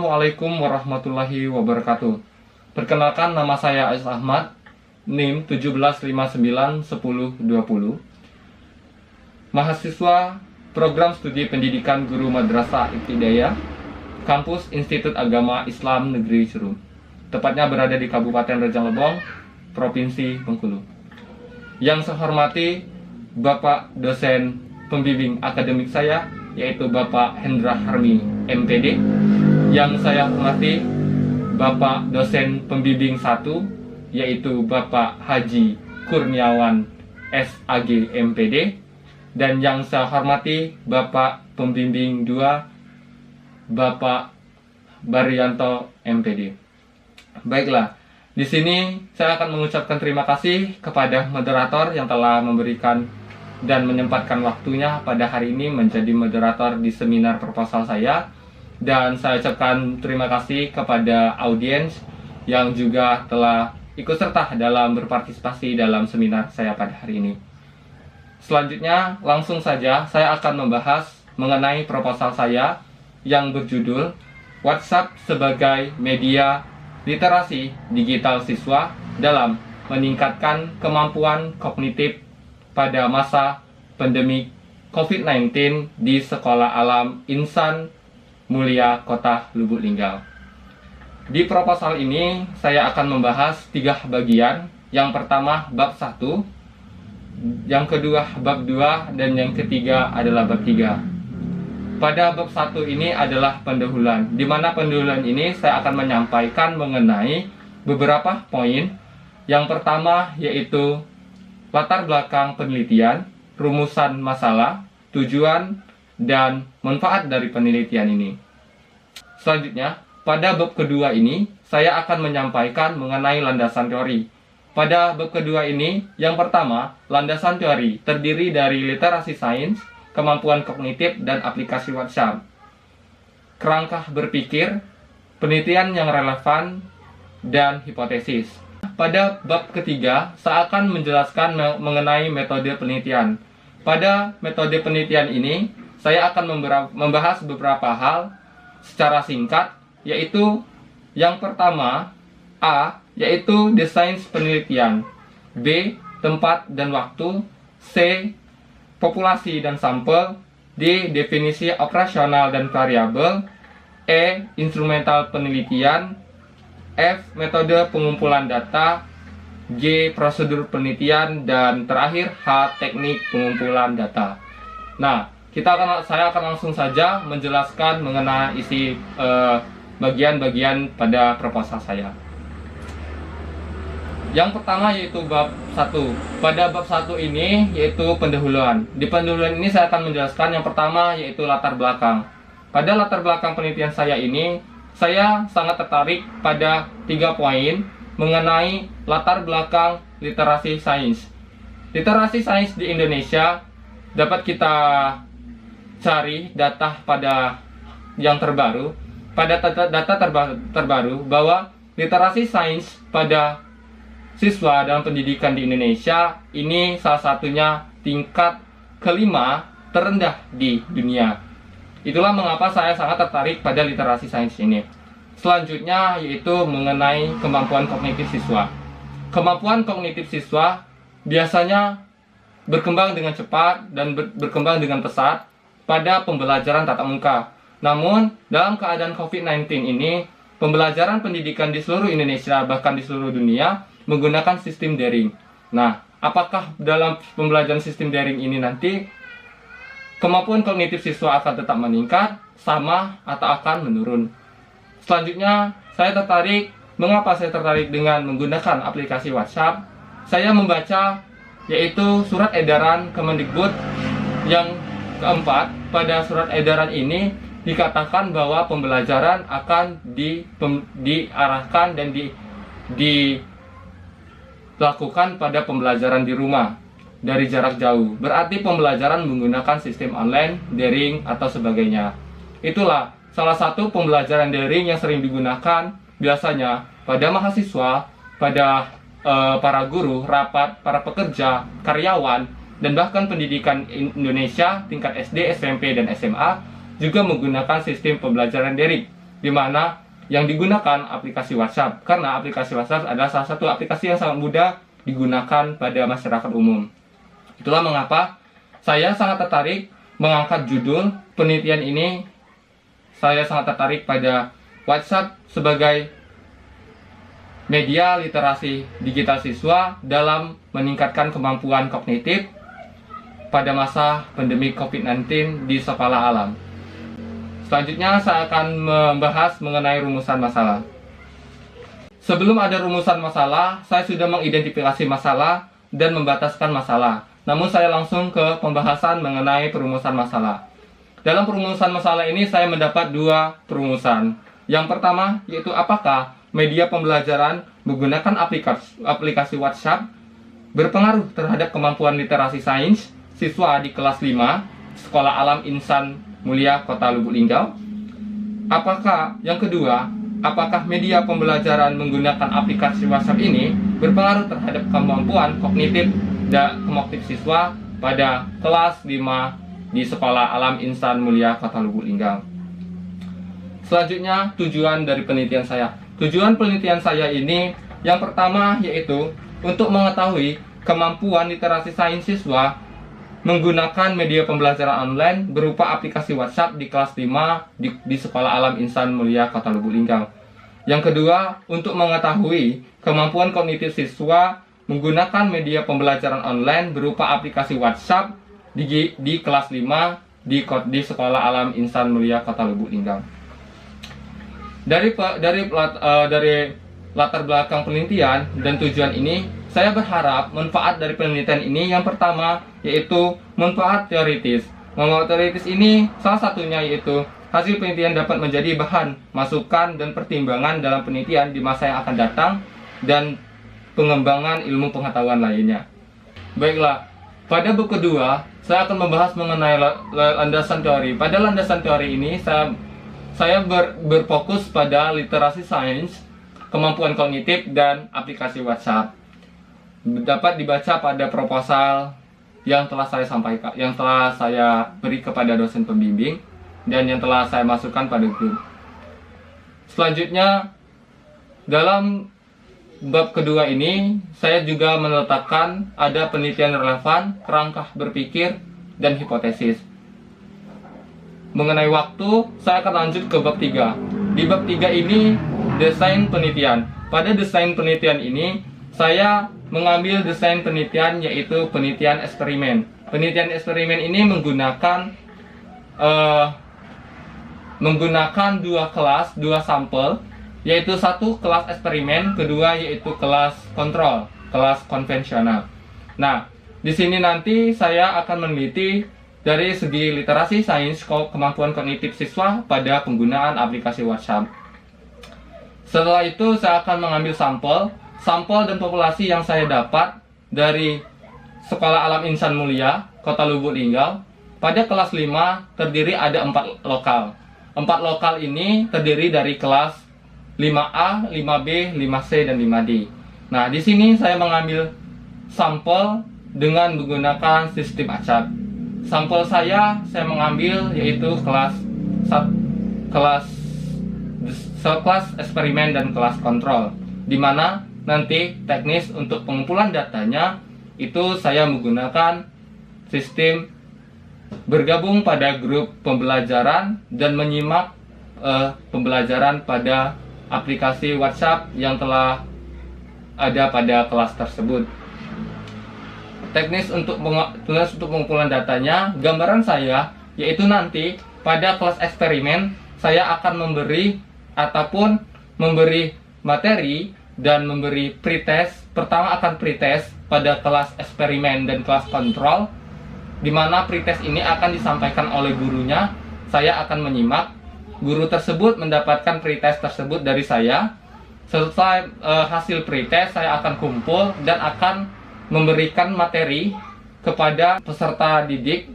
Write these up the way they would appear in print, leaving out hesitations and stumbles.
Assalamualaikum warahmatullahi wabarakatuh. Perkenalkan, nama saya Ais Ahmad, NIM 17591020. Mahasiswa Program Studi Pendidikan Guru Madrasah Ibtidaiyah, Kampus Institut Agama Islam Negeri Cerum. Tepatnya berada di Kabupaten Rejang Lebong, Provinsi Bengkulu. Yang saya hormati Bapak dosen pembimbing akademik saya, yaitu Bapak Hendra Harmi, MPD. Yang saya hormati Bapak dosen pembimbing 1, yaitu Bapak Haji Kurniawan, SAG, MPD. Dan yang saya hormati Bapak pembimbing 2, Bapak Baryanto, MPD. Baiklah, di sini saya akan mengucapkan terima kasih kepada moderator yang telah memberikan dan menyempatkan waktunya pada hari ini menjadi moderator di seminar proposal saya. Dan saya ucapkan terima kasih kepada audiens yang juga telah ikut serta dalam berpartisipasi dalam seminar saya pada hari ini. Selanjutnya, langsung saja saya akan membahas mengenai proposal saya yang berjudul WhatsApp sebagai media literasi digital siswa dalam meningkatkan kemampuan kognitif pada masa pandemi COVID-19 di Sekolah Alam Insan Mulia Kota Lubuk Linggau. Di proposal ini saya akan membahas 3 bagian. Yang pertama bab 1, yang kedua bab 2, dan yang ketiga adalah bab 3. Pada bab 1 ini adalah pendahuluan, di mana pendahuluan ini saya akan menyampaikan mengenai beberapa poin. Yang pertama yaitu latar belakang penelitian, rumusan masalah, tujuan, dan manfaat dari penelitian ini. Selanjutnya, pada bab kedua ini, saya akan menyampaikan mengenai landasan teori. Pada bab kedua ini, yang pertama, landasan teori terdiri dari literasi sains, kemampuan kognitif, dan aplikasi WhatsApp. Kerangka berpikir, penelitian yang relevan, dan hipotesis. Pada bab ketiga, saya akan menjelaskan mengenai metode penelitian. Pada metode penelitian ini, saya akan membahas beberapa hal secara singkat, yaitu yang pertama, A, yaitu desain penelitian, B, tempat dan waktu, C, populasi dan sampel, D, definisi operasional dan variabel, E, instrumental penelitian, F, metode pengumpulan data, G, prosedur penelitian, dan terakhir H, teknik pengumpulan data. Nah, saya akan langsung saja menjelaskan mengenai isi bagian-bagian pada proposal saya. Yang pertama yaitu bab 1. Pada bab 1 ini yaitu pendahuluan. Di pendahuluan ini saya akan menjelaskan yang pertama yaitu latar belakang. Pada latar belakang penelitian saya ini, saya sangat tertarik pada 3 poin mengenai latar belakang literasi sains. Literasi sains di Indonesia dapat kita cari data pada yang terbaru. Pada data terbaru bahwa literasi sains pada siswa dalam pendidikan di Indonesia ini salah satunya tingkat kelima terendah di dunia. Itulah mengapa saya sangat tertarik pada literasi sains ini. Selanjutnya yaitu mengenai kemampuan kognitif siswa. Kemampuan kognitif siswa biasanya berkembang dengan cepat dan berkembang dengan pesat pada pembelajaran tatap muka. Namun, dalam keadaan COVID-19 ini, pembelajaran pendidikan di seluruh Indonesia, bahkan di seluruh dunia, menggunakan sistem daring. Nah, apakah dalam pembelajaran sistem daring ini nanti kemampuan kognitif siswa akan tetap meningkat, sama, atau akan menurun? Selanjutnya, mengapa saya tertarik dengan menggunakan aplikasi WhatsApp? Saya membaca yaitu surat edaran Kemendikbud yang keempat. Pada surat edaran ini dikatakan bahwa pembelajaran akan diarahkan dan dilakukan pada pembelajaran di rumah dari jarak jauh. Berarti pembelajaran menggunakan sistem online, daring, atau sebagainya. Itulah salah satu pembelajaran daring yang sering digunakan biasanya pada mahasiswa, pada para guru, rapat, para pekerja, karyawan, dan bahkan pendidikan Indonesia tingkat SD, SMP, dan SMA juga menggunakan sistem pembelajaran daring. di mana yang digunakan aplikasi WhatsApp, karena aplikasi WhatsApp adalah salah satu aplikasi yang sangat mudah digunakan pada masyarakat umum. Itulah mengapa saya sangat tertarik mengangkat judul penelitian ini. Saya sangat tertarik pada WhatsApp sebagai media literasi digital siswa dalam meningkatkan kemampuan kognitif pada masa pandemi COVID-19 di sekolah alam. Selanjutnya saya akan membahas mengenai rumusan masalah. Sebelum ada rumusan masalah, saya sudah mengidentifikasi masalah dan membataskan masalah. Namun saya langsung ke pembahasan mengenai perumusan masalah. Dalam perumusan masalah ini saya mendapat dua perumusan. Yang pertama yaitu apakah media pembelajaran menggunakan aplikasi WhatsApp berpengaruh terhadap kemampuan literasi sains siswa di kelas 5 Sekolah Alam Insan Mulia Kota Lubuk Linggau. Yang kedua, apakah media pembelajaran menggunakan aplikasi WhatsApp ini berpengaruh terhadap kemampuan kognitif siswa pada kelas 5 di Sekolah Alam Insan Mulia Kota Lubuk Linggau. Selanjutnya, tujuan dari penelitian saya. Tujuan penelitian saya ini yang pertama yaitu untuk mengetahui kemampuan literasi sains siswa menggunakan media pembelajaran online berupa aplikasi WhatsApp di kelas 5 di Sekolah Alam Insan Mulia Kota Lubuk Linggau. Yang kedua, untuk mengetahui kemampuan kognitif siswa menggunakan media pembelajaran online berupa aplikasi WhatsApp di kelas 5 di Sekolah Alam Insan Mulia Kota Lubuk Linggau. Dari latar belakang penelitian dan tujuan ini, saya berharap manfaat dari penelitian ini yang pertama yaitu manfaat teoritis. Manfaat teoritis ini salah satunya yaitu hasil penelitian dapat menjadi bahan masukan dan pertimbangan dalam penelitian di masa yang akan datang dan pengembangan ilmu pengetahuan lainnya. Baiklah, pada bab kedua saya akan membahas mengenai landasan teori. Pada landasan teori ini saya berfokus pada literasi sains, kemampuan kognitif, dan aplikasi WhatsApp. Dapat dibaca pada proposal yang telah saya sampaikan, yang telah saya beri kepada dosen pembimbing, dan yang telah saya masukkan pada grup. Selanjutnya, dalam bab kedua ini, saya juga meletakkan ada penelitian relevan, kerangka berpikir, dan hipotesis. Mengenai waktu, saya akan lanjut ke bab 3. Di bab 3 ini, desain penelitian. Pada desain penelitian ini, saya mengambil desain penelitian yaitu penelitian eksperimen. Penelitian eksperimen ini menggunakan dua sampel, yaitu satu kelas eksperimen, kedua yaitu kelas kontrol, kelas konvensional. Nah, di sini nanti saya akan meneliti dari segi literasi sains kemampuan kognitif siswa pada penggunaan aplikasi WhatsApp. Setelah itu saya akan mengambil sampel dan populasi yang saya dapat dari Sekolah Alam Insan Mulia Kota Lubuk Linggau. Pada kelas 5 terdiri ada 4 lokal. 4 lokal ini terdiri dari kelas 5A, 5B, 5C, dan 5D. Nah, di sini saya mengambil sampel dengan menggunakan sistem acak. Sampel saya mengambil yaitu kelas eksperimen dan kelas kontrol, di mana nanti teknis untuk pengumpulan datanya itu saya menggunakan sistem bergabung pada grup pembelajaran dan menyimak pembelajaran pada aplikasi WhatsApp yang telah ada pada kelas tersebut. Teknis untuk pengumpulan datanya, gambaran saya yaitu nanti pada kelas eksperimen saya akan memberi materi dan memberi pretest. Pertama akan pretest pada kelas eksperimen dan kelas kontrol, di mana pretest ini akan disampaikan oleh gurunya. Saya akan menyimak, guru tersebut mendapatkan pretest tersebut dari saya. Setelah hasil pretest saya akan kumpul dan akan memberikan materi kepada peserta didik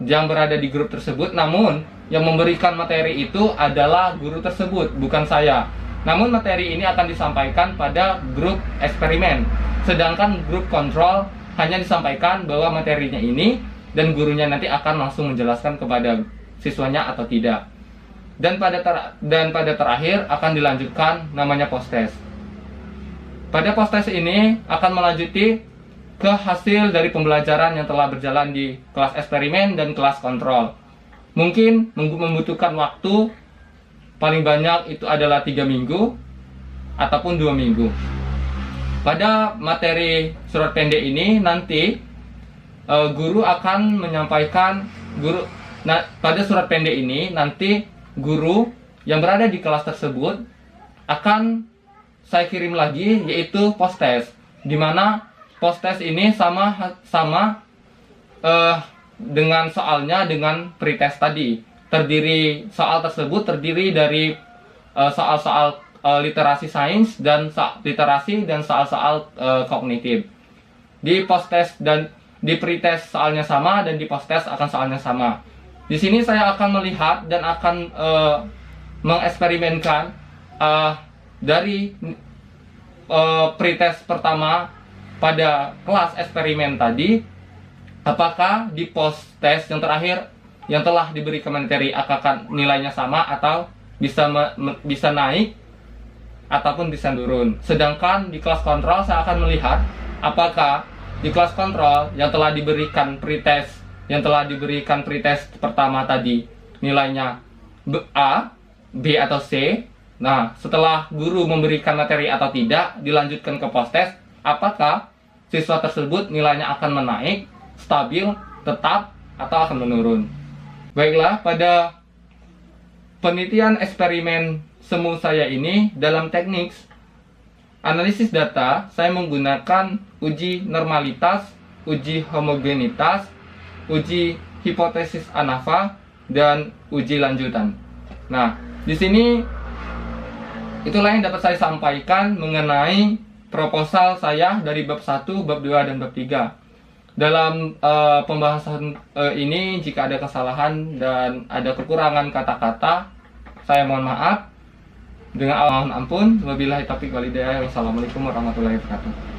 yang berada di grup tersebut. Namun yang memberikan materi itu adalah guru tersebut, bukan saya. Namun materi ini akan disampaikan pada grup eksperimen, sedangkan grup kontrol hanya disampaikan bahwa materinya ini dan gurunya nanti akan langsung menjelaskan kepada siswanya atau tidak. dan pada terakhir akan dilanjutkan namanya post test. Pada post test ini akan melanjuti ke hasil dari pembelajaran yang telah berjalan di kelas eksperimen dan kelas kontrol. Mungkin membutuhkan waktu paling banyak itu adalah 3 minggu ataupun 2 minggu. Pada materi surat pendek ini nanti guru akan menyampaikan pada surat pendek ini nanti guru yang berada di kelas tersebut akan saya kirim lagi, yaitu post test, di mana post test ini sama dengan soalnya dengan pretest tadi. Soal tersebut terdiri dari soal-soal literasi sains dan literasi dan soal-soal kognitif. Di post test dan di pretest soalnya sama, dan di post test akan soalnya sama. Di sini saya akan melihat dan akan mengeksperimenkan dari pretest pertama pada kelas eksperimen tadi, apakah di post test yang terakhir yang telah diberikan materi akan nilainya sama atau bisa naik ataupun bisa turun. Sedangkan di kelas kontrol saya akan melihat apakah di kelas kontrol yang telah diberikan pretest pertama tadi nilainya A, B atau C. Nah, setelah guru memberikan materi atau tidak, dilanjutkan ke post test, apakah siswa tersebut nilainya akan menaik, stabil, tetap, atau akan menurun. Baiklah, pada penelitian eksperimen semu saya ini, dalam teknik analisis data, saya menggunakan uji normalitas, uji homogenitas, uji hipotesis ANAVA, dan uji lanjutan. Nah, di sini itulah yang dapat saya sampaikan mengenai proposal saya dari bab 1, bab 2, dan bab 3. Dalam pembahasan ini, jika ada kesalahan dan ada kekurangan kata-kata, saya mohon maaf. Dengan mohon ampun. Wabillahi taufiq wal hidayah. Wassalamualaikum warahmatullahi wabarakatuh.